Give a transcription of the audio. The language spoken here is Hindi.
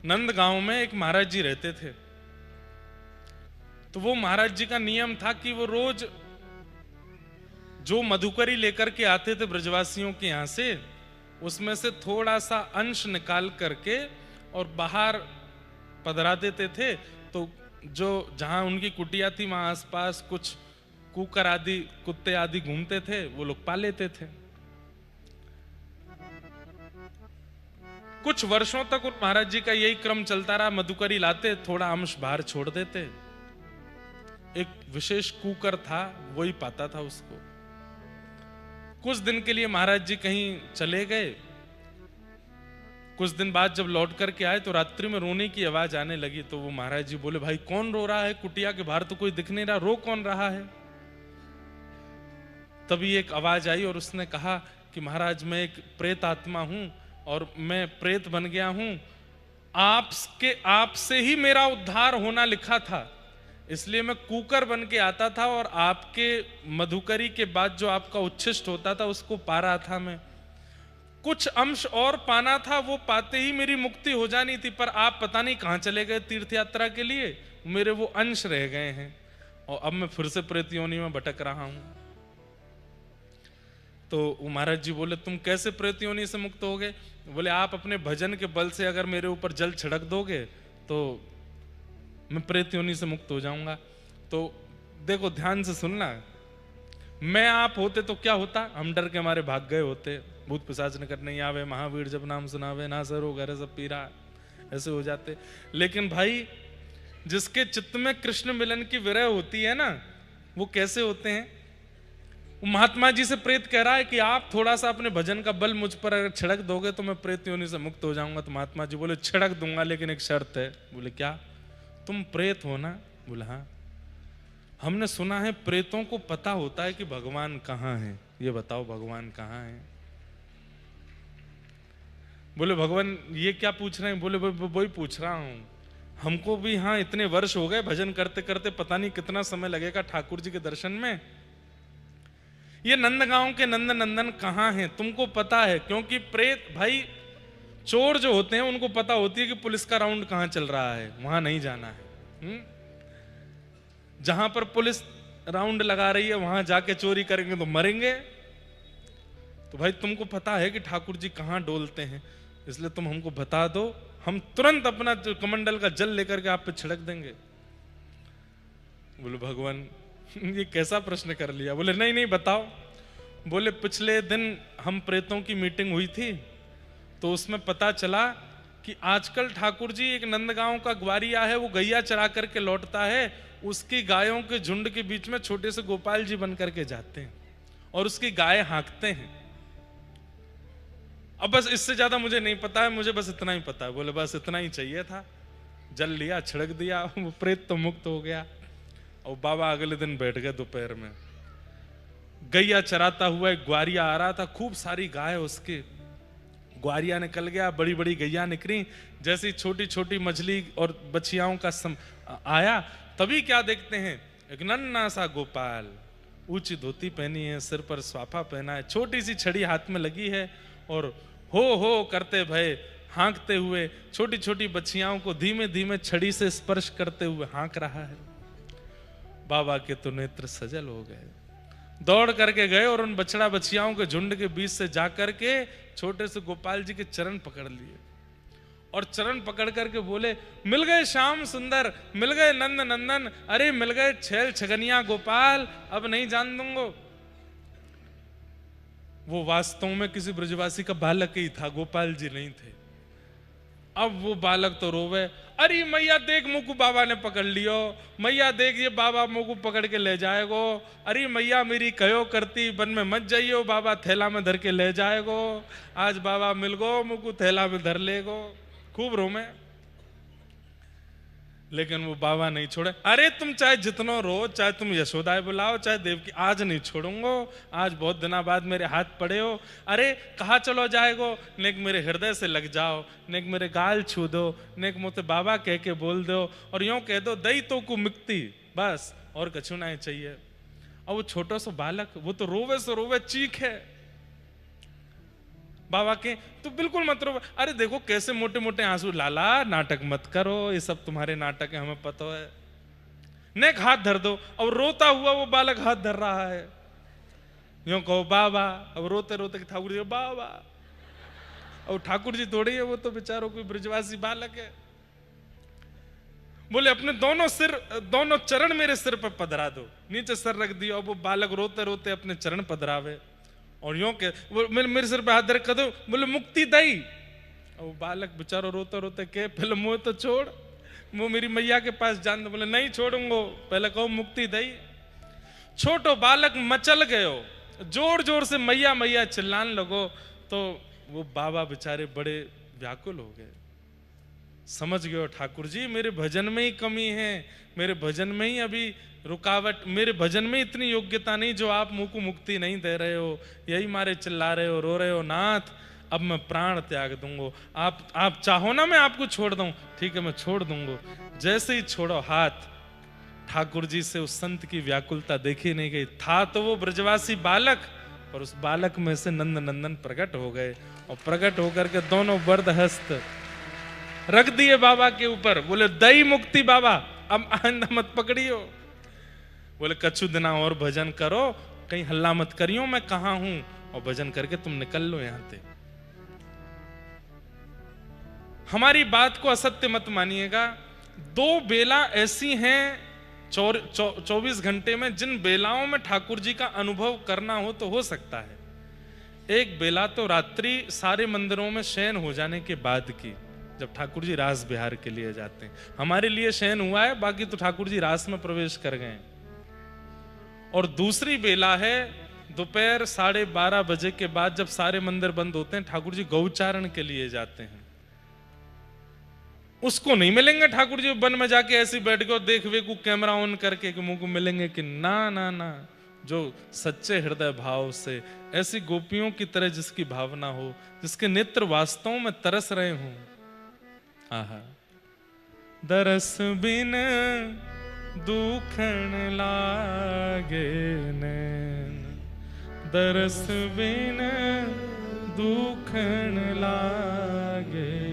नंद गांव में एक महाराज जी रहते थे। तो वो महाराज जी का नियम था कि वो रोज जो मधुकरी लेकर के आते थे ब्रजवासियों के यहां से, उसमें से थोड़ा सा अंश निकाल करके और बाहर पधरा देते थे। तो जो जहां उनकी कुटिया थी वहां आसपास कुछ कुकर आदि कुत्ते आदि घूमते थे, वो लोग पा लेते थे। कुछ वर्षों तक उन महाराज जी का यही क्रम चलता रहा। मधुकरी लाते, थोड़ा अंश बाहर छोड़ देते। एक विशेष कुकर था, वही पाता था उसको। कुछ दिन के लिए महाराज जी कहीं चले गए। कुछ दिन बाद जब लौट करके आए तो रात्रि में रोने की आवाज आने लगी। तो वो महाराज जी बोले, भाई कौन रो रहा है? कुटिया के बाहर तो कोई दिख नहीं रहा, रो कौन रहा है? तभी एक आवाज आई और उसने कहा कि महाराज, मैं एक प्रेत आत्मा हूं और मैं प्रेत बन गया हूं। आपसे ही मेरा उद्धार होना लिखा था, इसलिए मैं कुकर बन के आता था और आपके मधुकरी के बाद जो आपका उच्छिष्ट होता था उसको पा रहा था। मैं कुछ अंश और पाना था, वो पाते ही मेरी मुक्ति हो जानी थी, पर आप पता नहीं कहां चले गए तीर्थ यात्रा के लिए, मेरे वो अंश रह गए हैं और अब मैं फिर से प्रेत योनि में भटक रहा हूं। तो महाराज जी बोले, तुम कैसे प्रेत योनि से मुक्त हो गए? बोले, आप अपने भजन के बल से अगर मेरे ऊपर जल छिड़क दोगे तो मैं प्रेत योनि से मुक्त हो जाऊंगा। तो देखो ध्यान से सुनना, मैं आप होते तो क्या होता? हम डर के मारे भाग गए होते, भूत पिशाच निकट नहीं आवे, महावीर जब नाम सुनावे, ना सरो घर सब पीरा, ऐसे हो जाते। लेकिन भाई, जिसके चित्त में कृष्ण मिलन की विरह होती है ना, वो कैसे होते हैं? महात्मा जी से प्रेत कह रहा है कि आप थोड़ा सा अपने भजन का बल मुझ पर अगर छिड़क दोगे तो मैं प्रेत योनि से मुक्त हो जाऊंगा। तो महात्मा जी बोले, छिड़क दूंगा लेकिन एक शर्त है। बोले, क्या? तुम प्रेत हो ना? बोले, हाँ। हमने सुना है प्रेतों को पता होता है कि भगवान कहाँ है, ये बताओ भगवान कहाँ है? बोले, भगवान ये क्या पूछ रहे हैं? बोले, वही पूछ रहा हूं, हमको भी हाँ इतने वर्ष हो गए भजन करते करते, पता नहीं कितना समय लगेगा ठाकुर जी के दर्शन में। ये नंदगांव के नंद नंदन कहाँ हैं तुमको पता है? क्योंकि प्रेत भाई, चोर जो होते हैं उनको पता होती है कि पुलिस का राउंड कहाँ चल रहा है, वहां नहीं जाना है। जहां पर पुलिस राउंड लगा रही है वहां जाके चोरी करेंगे तो मरेंगे। तो भाई तुमको पता है कि ठाकुर जी कहां डोलते हैं, इसलिए तुम हमको बता दो, हम तुरंत अपना कमंडल का जल लेकर के आप पे छिड़क देंगे। बोले, भगवान ये कैसा प्रश्न कर लिया? बोले, नहीं नहीं बताओ। बोले, पिछले दिन हम प्रेतों की मीटिंग हुई थी, तो उसमें पता चला कि आजकल ठाकुर जी, एक नंदगांव का ग्वारिया है, वो गैया चरा करके लौटता है, उसकी गायों के झुंड के बीच में छोटे से गोपाल जी बन करके जाते हैं और उसकी गाय हाँकते हैं। अब बस इससे ज्यादा मुझे नहीं पता है, मुझे बस इतना ही पता है। बोले, बस इतना ही चाहिए था। जल लिया, छिड़क दिया, वो प्रेत तो मुक्त हो गया। और बाबा अगले दिन बैठ गए दोपहर में। गैया चराता हुआ एक ग्वारिया आ रहा था, खूब सारी गाय उसके। ग्वारिया निकल गया, बड़ी बड़ी गैया निकली, जैसी छोटी छोटी मछली और बछियाओं का आया, तभी क्या देखते हैं, एक नन्हा सा गोपाल, ऊंची धोती पहनी है, सिर पर स्वाफा पहना है, छोटी सी छड़ी हाथ में लगी है और हो करते भय हाँकते हुए छोटी छोटी बछियाओं को धीमे धीमे छड़ी से स्पर्श करते हुए हाँक रहा है। बाबा के तो नेत्र सजल हो गए, दौड़ करके गए और उन बछड़ा बछियाओं के झुंड के बीच से जाकर के छोटे से गोपाल जी के चरण पकड़ लिए और चरण पकड़ करके बोले, मिल गए श्याम सुंदर, मिल गए नंद नंदन, अरे मिल गए छैल छगनिया गोपाल, अब नहीं जान दूंगा। वो वास्तव में किसी ब्रजवासी का बालक ही था, गोपाल जी नहीं थे। अब वो बालक तो रोवे, अरे मैया देख मुकु बाबा ने पकड़ लियो, मैया देख ये बाबा मुकु पकड़ के ले जाएगो, अरे मैया मेरी कहो करती वन में मत जाइयो, बाबा थैला में धर के ले जाएगो, आज बाबा मिल गो मुकु थैला में धर लेगो। खूब रोमे, लेकिन वो बाबा नहीं छोड़े। अरे तुम चाहे जितनो रो, चाहे तुम यशोदाएं बुलाओ, चाहे देवकी, आज नहीं छोड़ूंगो, आज बहुत दिनों बाद मेरे हाथ पड़े हो, अरे कहाँ चलो जाएगो, नेक मेरे हृदय से लग जाओ, नेक मेरे गाल छू दो, नेक मोते बाबा कह के बोल दो और यूं कह दो दई तो को मुक्ति, बस और कछु नहीं चाहिए। और वो छोटा सा बालक, वो तो रोवे सो रोवे, चीख है। बाबा के तो बिल्कुल मत रो। अरे देखो कैसे मोटे मोटे आंसू, लाला नाटक मत करो, ये सब तुम्हारे नाटक है, हमें पता है। नेक हाथ धर दो। और रोता हुआ वो बालक हाथ धर रहा है, यूं कहो बाबा। अब रोते रोते ठाकुर जी बाबा, और ठाकुर जी थोड़ी है, वो तो बेचारों कोई ब्रजवासी बालक है। बोले अपने दोनों सिर, दोनों चरण मेरे सिर पर पधरा दो। नीचे सर रख दिया, और वो बालक रोते रोते अपने चरण पधरावे, और यूं के वो मेरे सिर पे हाथ धर कर दो। बोले मुक्ति दई। और वो बालक बेचारा रोते रोते के पहले मुँह तो छोड़, वो मेरी मैया के पास जान दो। बोले नहीं छोड़ूंगो, पहले कहो मुक्ति दई। छोटो बालक मचल गयो, जोर जोर से मैया मैया चिल्लाने लगो। तो वो बाबा बेचारे बड़े व्याकुल हो गए। समझ गए ठाकुर जी मेरे भजन में ही कमी है, मेरे भजन में ही अभी रुकावट, मेरे भजन में इतनी योग्यता नहीं जो आप मुंह को मुक्ति नहीं दे रहे हो, यही मारे चिल्ला रहे हो, रो रहे हो। नाथ अब मैं प्राण त्याग दूंगा, आप चाहो ना मैं आपको छोड़ दूं। ठीक है मैं छोड़ दूंगा। जैसे ही छोड़ो हाथ, ठाकुर जी से उस संत की व्याकुलता देखी नहीं गई। था तो वो ब्रजवासी बालक, पर उस बालक में से नंद नंदन प्रकट हो गए, और प्रकट होकर के दोनों वरद हस्त रख दिए बाबा के ऊपर। बोले दई मुक्ति बाबा, अब आइंदा मत पकड़ियो। बोले कछु दिना और भजन करो, कहीं हल्ला मत करियो, मैं कहां हूं, और भजन करके तुम निकल लो यहां से। हमारी बात को असत्य मत मानिएगा। दो बेला ऐसी हैं 24 घंटे में, जिन बेलाओं में ठाकुर जी का अनुभव करना हो तो हो सकता है। एक बेला तो रात्रि सारे मंदिरों में शयन हो जाने के बाद की, जब ठाकुर जी रास बिहार के लिए जाते हैं। हमारे लिए शयन हुआ है, बाकी तो ठाकुर जी रास में प्रवेश कर गए। और दूसरी बेला है दोपहर 12:30 बजे के बाद, जब सारे मंदिर बंद होते हैं, ठाकुर जी गौचारण के लिए जाते हैं। उसको नहीं मिलेंगे ठाकुर जी वन में जाके ऐसे बैठ के देख वे को कैमरा ऑन करके कि मुंह को मिलेंगे कि ना ना ना। जो सच्चे हृदय भाव से, ऐसी गोपियों की तरह जिसकी भावना हो, जिसके नेत्र वास्तव में तरस रहे हों। आहा दरस बिन दुखन लागे नैन, दरस बिन दुखन लागे